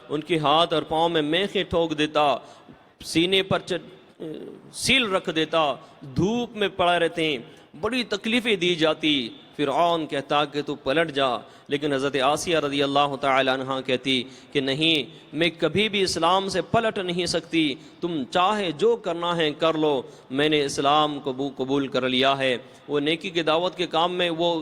ان کے ہاتھ اور پاؤں میں میخیں ٹھوک دیتا، سینے پر سیل رکھ دیتا، دھوپ میں پڑے رہتے ہیں، بڑی تکلیفیں دی جاتی۔ فرعون کہتا کہ تو پلٹ جا، لیکن حضرت آسیہ رضی اللہ تعالی عنہ کہتی کہ نہیں، میں کبھی بھی اسلام سے پلٹ نہیں سکتی، تم چاہے جو کرنا ہے کر لو، میں نے اسلام کو قبول کر لیا ہے۔ وہ نیکی کی دعوت کے کام میں وہ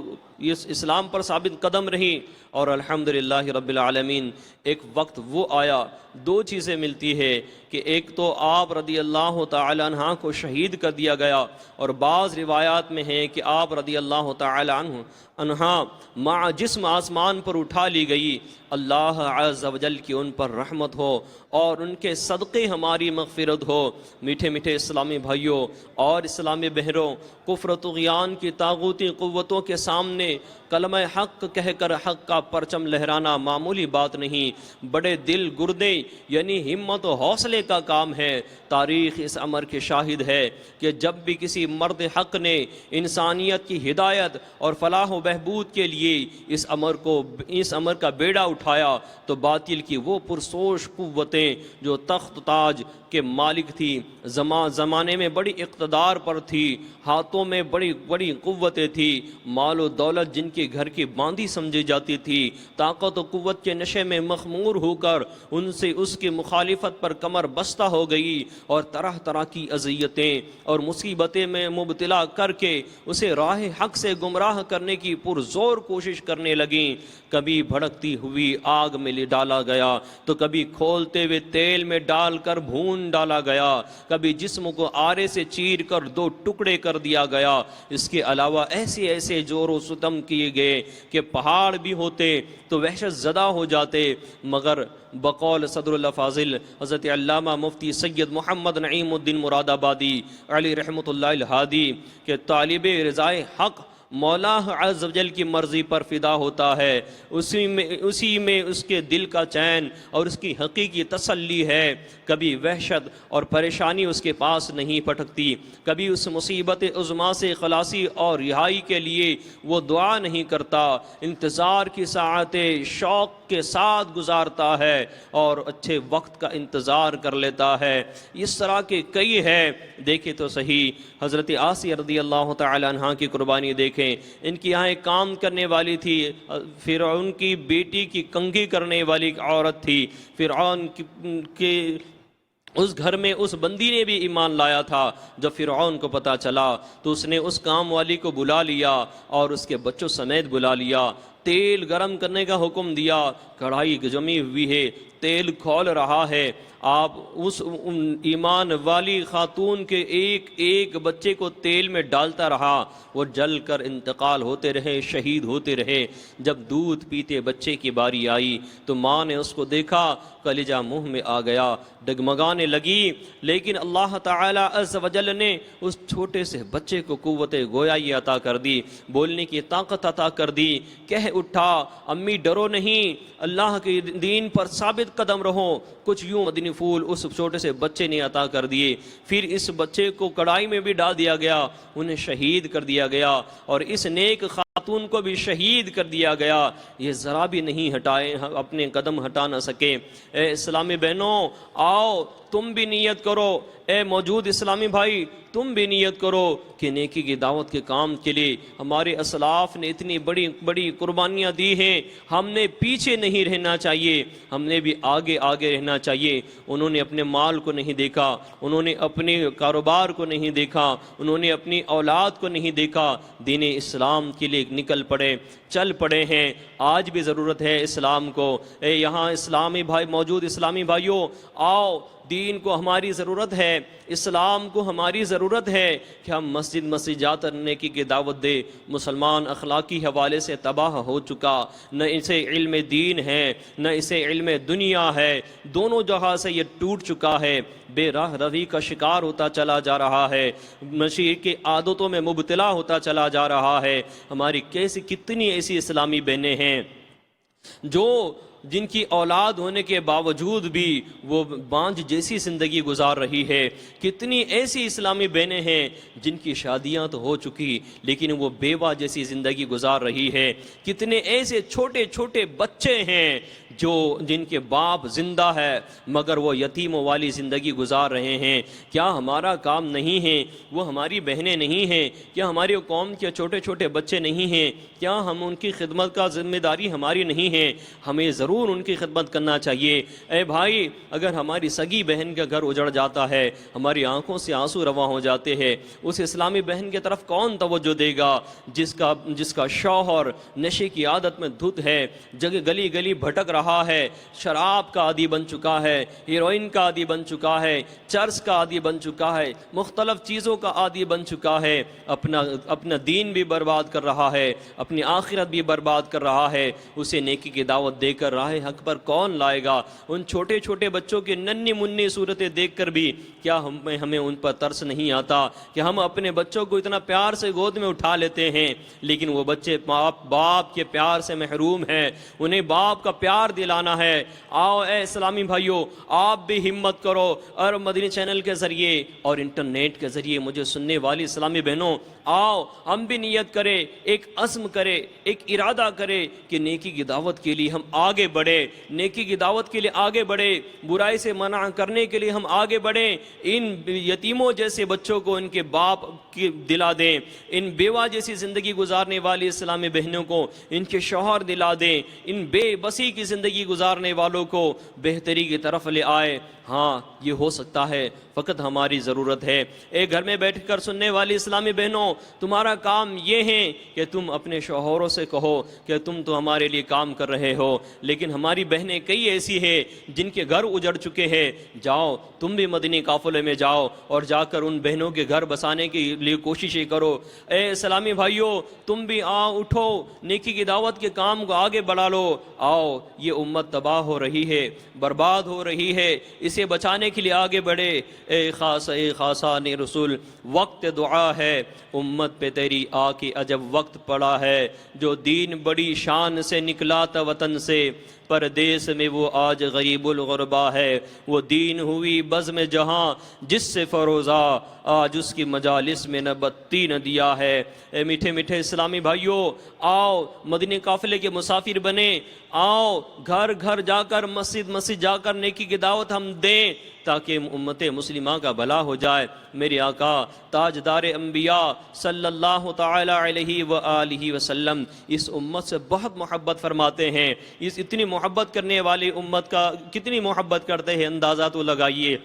اس اسلام پر ثابت قدم رہی، اور الحمدللہ رب العالمین ایک وقت وہ آیا، دو چیزیں ملتی ہے کہ ایک تو آپ رضی اللہ تعالی عنہ کو شہید کر دیا گیا، اور بعض روایات میں ہے کہ آپ رضی اللہ تعالی عنہ مع جسم آسمان پر اٹھا لی گئی۔ اللہ عز و جل کی ان پر رحمت ہو اور ان کے صدقے ہماری مغفرت ہو۔ میٹھے میٹھے اسلامی بھائیوں اور اسلامی بہنوں، کفر و طغیان کی طاغوتی قوتوں کے سامنے کلمہ حق کہہ کر حق کا پرچم لہرانا معمولی بات نہیں، بڑے دل گردے یعنی ہمت و حوصلے کا کام ہے۔ تاریخ اس امر کے شاہد ہے کہ جب بھی کسی مرد حق نے انسانیت کی ہدایت اور فلاح و بہبود کے لیے اس امر کا بیڑا اٹھایا، تو باطل کی وہ پرسوش قوتیں جو تخت تاج کے مالک تھی، زمانے میں بڑی اقتدار پر تھی، ہاتھوں میں بڑی بڑی قوتیں تھی، مال و دولت جن کے گھر کی باندھی سمجھی جاتی تھی، طاقت و قوت کے نشے میں مخمور ہو کر ان سے اس کی مخالفت پر کمر بستہ ہو گئی، اور طرح طرح کی اذیتیں اور مصیبتیں میں مبتلا کر کے اسے راہ حق سے گمراہ کرنے کی پرزور کوشش کرنے لگیں۔ کبھی بھڑکتی ہوئی آگ میں ڈالا گیا، تو کبھی کھولتے ہوئے تیل میں ڈال کر بھون ڈالا گیا، کبھی جسم کو آرے سے چیر کر دو ٹکڑے کر دیا گیا۔ اس کے علاوہ ایسے ایسے جور و ستم کیے گئے کہ پہاڑ بھی ہوتے تو وحشت زدہ ہو جاتے، مگر بقول صدر اللہ فاضل حضرت علامہ مفتی سید محمد نعیم الدین مراد آبادی علی رحمۃ اللہ الہادی کہ طالب رضائے حق مولا عز و جل کی مرضی پر فدا ہوتا ہے، اسی میں اس کے دل کا چین اور اس کی حقیقی تسلی ہے۔ کبھی وحشت اور پریشانی اس کے پاس نہیں پھٹکتی، کبھی اس مصیبت عظمیٰ سے خلاصی اور رہائی کے لیے وہ دعا نہیں کرتا، انتظار کی ساعتیں شوق کے ساتھ گزارتا ہے اور اچھے وقت کا انتظار کر لیتا ہے۔ اس طرح کے کئی ہے، دیکھیں تو صحیح حضرت آسیہ رضی اللہ تعالی عنہ کی قربانی دیکھیں، ان کی یہاں ایک کام کرنے والی تھی، فرعون کی بیٹی کی کنگھی کرنے والی عورت تھی، فرعون کے اس گھر میں اس بندی نے بھی ایمان لایا تھا۔ جب فرعون کو پتہ چلا تو اس نے اس کام والی کو بلا لیا اور اس کے بچوں سمیت بلا لیا، تیل گرم کرنے کا حکم دیا، کڑھائی جمی ہوئی ہے، تیل کھول رہا ہے، آپ اس ایمان والی خاتون کے ایک ایک بچے کو تیل میں ڈالتا رہا، وہ جل کر انتقال ہوتے رہے، شہید ہوتے رہے۔ جب دودھ پیتے بچے کی باری آئی تو ماں نے اس کو دیکھا، کلیجہ منہ میں آ گیا، ڈگمگانے لگی، لیکن اللہ تعالی عز و جل نے اس چھوٹے سے بچے کو قوت گویائی عطا کر دی، بولنے کی طاقت عطا کر دی، کہہ اٹھا امی ڈرو نہیں، اللہ کے دین پر ثابت قدم رہو۔ کچھ یوں مدنی پھول اس چھوٹے سے بچے نے عطا کر دیے، پھر اس بچے کو کڑائی میں بھی ڈال دیا گیا، انہیں شہید کر دیا گیا، اور اس نیک خاتون کو بھی شہید کر دیا گیا۔ یہ ذرا بھی نہیں ہٹائے، اپنے قدم ہٹا نہ سکے۔ اے اسلامی بہنوں، آؤ تم بھی نیت کرو، اے موجود اسلامی بھائی تم بھی نیت کرو کہ نیکی کی دعوت کے کام کے لیے ہمارے اسلاف نے اتنی بڑی بڑی قربانیاں دی ہیں، ہم نے پیچھے نہیں رہنا چاہیے، ہم نے بھی آگے آگے رہنا چاہیے۔ انہوں نے اپنے مال کو نہیں دیکھا، انہوں نے اپنے کاروبار کو نہیں دیکھا، انہوں نے اپنی اولاد کو نہیں دیکھا، دین اسلام کے لیے نکل پڑے، چل پڑے ہیں۔ آج بھی ضرورت ہے اسلام کو۔ اے یہاں اسلامی بھائی، موجود اسلامی بھائیوں، آؤ، دین کو ہماری ضرورت ہے، اسلام کو ہماری ضرورت ہے کہ ہم مسجد جاتے نیکی کی دعوت دے۔ مسلمان اخلاقی حوالے سے تباہ ہو چکا، نہ اسے علم دین ہے نہ اسے علم دنیا ہے، دونوں جہاں سے یہ ٹوٹ چکا ہے، بے راہ روی کا شکار ہوتا چلا جا رہا ہے، نشے کی عادتوں میں مبتلا ہوتا چلا جا رہا ہے۔ ہماری کتنی ایسی اسلامی بہنیں ہیں جن کی اولاد ہونے کے باوجود بھی وہ بانجھ جیسی زندگی گزار رہی ہے، کتنی ایسی اسلامی بہنیں ہیں جن کی شادیاں تو ہو چکی لیکن وہ بیوہ جیسی زندگی گزار رہی ہے، کتنے ایسے چھوٹے چھوٹے بچے ہیں جن کے باپ زندہ ہے مگر وہ یتیموں والی زندگی گزار رہے ہیں؟ کیا ہمارا کام نہیں ہے؟ وہ ہماری بہنیں نہیں ہیں؟ کیا ہماری قوم کے چھوٹے چھوٹے بچے نہیں ہیں؟ کیا ہم ان کی خدمت کا ذمہ داری ہماری نہیں ہے؟ ہمیں ضرور ان کی خدمت کرنا چاہیے۔ اے بھائی، اگر ہماری سگی بہن کا گھر اجڑ جاتا ہے، ہماری آنکھوں سے آنسو رواں ہو جاتے ہیں، اس اسلامی بہن کی طرف کون توجہ دے گا جس کا شوہر نشے کی عادت میں دھت ہے، جگہ گلی گلی بھٹک رہا ہے، شراب کا عادی بن چکا ہے، ہیروئن کا عادی بن چکا ہے، چرس کا عادی بن چکا ہے، مختلف چیزوں کا عادی بن چکا ہے، اپنا دین بھی برباد کر رہا ہے، اپنی آخرت بھی برباد کر رہا ہے، اسے نیکی کی دعوت دے کر راہ حق پر کون لائے گا؟ ان چھوٹے چھوٹے بچوں کی ننھی منی صورتیں دیکھ کر بھی کیا ہمیں ان پر ترس نہیں آتا کہ ہم اپنے بچوں کو اتنا پیار سے گود میں اٹھا لیتے ہیں، لیکن وہ بچے باپ کے پیار سے محروم ہیں، انہیں باپ کا پیار دلانا ہے۔ آؤ اے اسلامی بھائیوں، آپ بھی ہمت کرو، اور مدنی چینل کے ذریعے اور انٹرنیٹ کے ذریعے مجھے سننے والی اسلامی بہنوں، آؤ ہم بھی نیت کریں، ایک عزم کریں، ایک ارادہ کریں کہ نیکی کی دعوت کے لیے ہم آگے بڑھیں، نیکی کی دعوت کے لیے آگے بڑھیں، برائی سے منع کرنے کے لیے ہم آگے بڑھیں، ان یتیموں جیسے بچوں کو ان کے باپ کی دلا دیں، ان بیوہ جیسی زندگی گزارنے والی اسلامی بہنوں کو ان کے شوہر دلا دیں، ان بے بسی کی زندگی گزارنے والوں کو بہتری کی طرف لے آئے۔ ہاں، یہ ہو سکتا ہے، فقط ہماری ضرورت ہے۔ ایک گھر میں بیٹھ کر سننے والی اسلامی بہنوں، تمہارا کام یہ ہے کہ تم اپنے شوہروں سے کہو کہ تم تو ہمارے لیے کام کر رہے ہو، لیکن ہماری بہنیں کئی ایسی ہیں جن کے گھر اجڑ چکے ہیں، جاؤ تم بھی مدنی قافلے میں جاؤ اور جا کر ان بہنوں کے گھر بسانے کے لیے کوششیں کرو۔ اے اسلامی بھائیوں، تم بھی اٹھو، نیکی کی دعوت کے کام کو آگے بڑھا لو۔ آؤ، یہ امت تباہ ہو رہی ہے، برباد ہو رہی ہے، اسے بچانے کے لیے آگے بڑھے۔ اے خاصان رسول، وقت دعا ہے، امت پہ تیری آ کے عجب وقت پڑا ہے، جو دین بڑی شان سے نکلا تھا وطن سے، پردیس میں وہ آج غریب الغربا ہے، وہ دین ہوئی بزم جہاں جس سے فروزہ، آج اس کی مجالس میں نہ بتی نہ دیا ہے۔ اے میٹھے میٹھے اسلامی بھائیوں، آؤ مدنی قافلے کے مسافر بنے، آؤ گھر گھر جا کر مسجد جا کر نیکی کی دعوت ہم دیں تاکہ امت مسلمہ کا بھلا ہو جائے۔ میرے آقا تاجدار انبیاء صلی اللہ تعالی علیہ وآلہ وسلم اس امت سے بہت محبت فرماتے ہیں۔ اس اتنی محبت کرنے والی امت کا کتنی محبت کرتے ہیں اندازہ تو لگائیے۔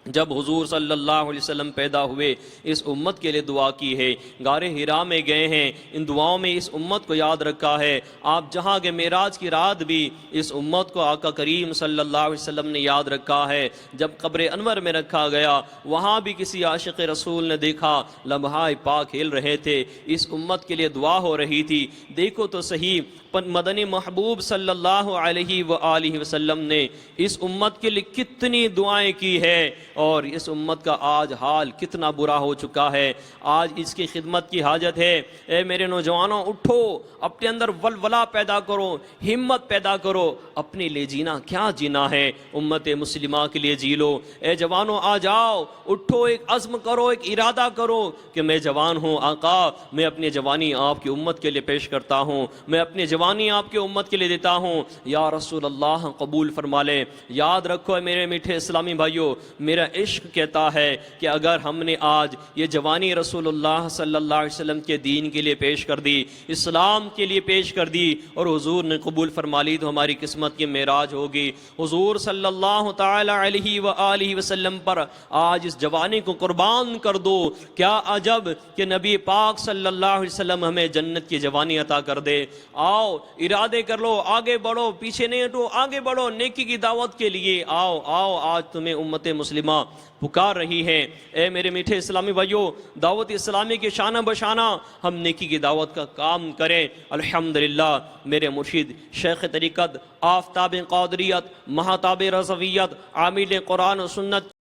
جب حضور صلی اللہ علیہ وسلم پیدا ہوئے، اس امت کے لیے دعا کی ہے، غار حرا میں گئے ہیں، ان دعاؤں میں اس امت کو یاد رکھا ہے۔ آپ جہاں کے معراج کی رات بھی اس امت کو آقا کریم صلی اللہ علیہ وسلم نے یاد رکھا ہے۔ جب قبر انور میں رکھا گیا، وہاں بھی کسی عاشق رسول نے دیکھا لمحہ پاک ہل رہے تھے، اس امت کے لیے دعا ہو رہی تھی۔ دیکھو تو صحیح، مدنی محبوب صلی اللہ علیہ وآلہ وسلم نے اس امت کے لیے کتنی دعائیں کی ہے، اور اس امت کا آج حال کتنا برا ہو چکا ہے۔ آج اس کی خدمت کی حاجت ہے۔ اے میرے نوجوانوں، اٹھو، اپنے اندر ولولہ پیدا کرو، ہمت پیدا کرو۔ اپنے لیے جینا کیا جینا ہے، امت مسلمہ کے لیے جی لو۔ اے جوانوں، آ جاؤ، اٹھو، ایک عزم کرو، ایک ارادہ کرو کہ میں جوان ہوں آقا، میں اپنی جوانی آپ کی امت کے لیے پیش کرتا ہوں، میں اپنی جوانی آپ کی امت کے لیے دیتا ہوں، یا رسول اللہ قبول فرما لے۔ یاد رکھو میرے میٹھے اسلامی بھائیوں، میرا عشق کہتا ہے کہ اگر ہم نے آج یہ جوانی رسول اللہ صلی اللہ علیہ وسلم کے دین کے لیے پیش کر دی، اسلام کے لیے پیش کر دی، اور حضور نے قبول فرما لی، تو ہماری قسمت کی معراج ہوگی۔ حضور صلی اللہ تعالی علیہ وآلہ وسلم پر آج اس جوانی کو قربان کر دو۔ کیا عجب کہ نبی پاک صلی اللہ علیہ وسلم ہمیں جنت کی جوانی عطا کر دے۔ آؤ ارادے کر لو، آگے بڑھو، پیچھے نہیں ہٹو، آگے بڑھو نیکی کی دعوت کے لیے۔ آؤ آؤ، آج تمہیں امت مسلمہ پکار رہی ہے۔ اے میرے میٹھے اسلامی بھائیوں، دعوت اسلامی کے شانہ بشانہ ہم نیکی کی دعوت کا کام کریں۔ الحمدللہ میرے مرشد شیخ طریقت، آفتاب قادریت، مہتاب رضویت، عامل قرآن و سنت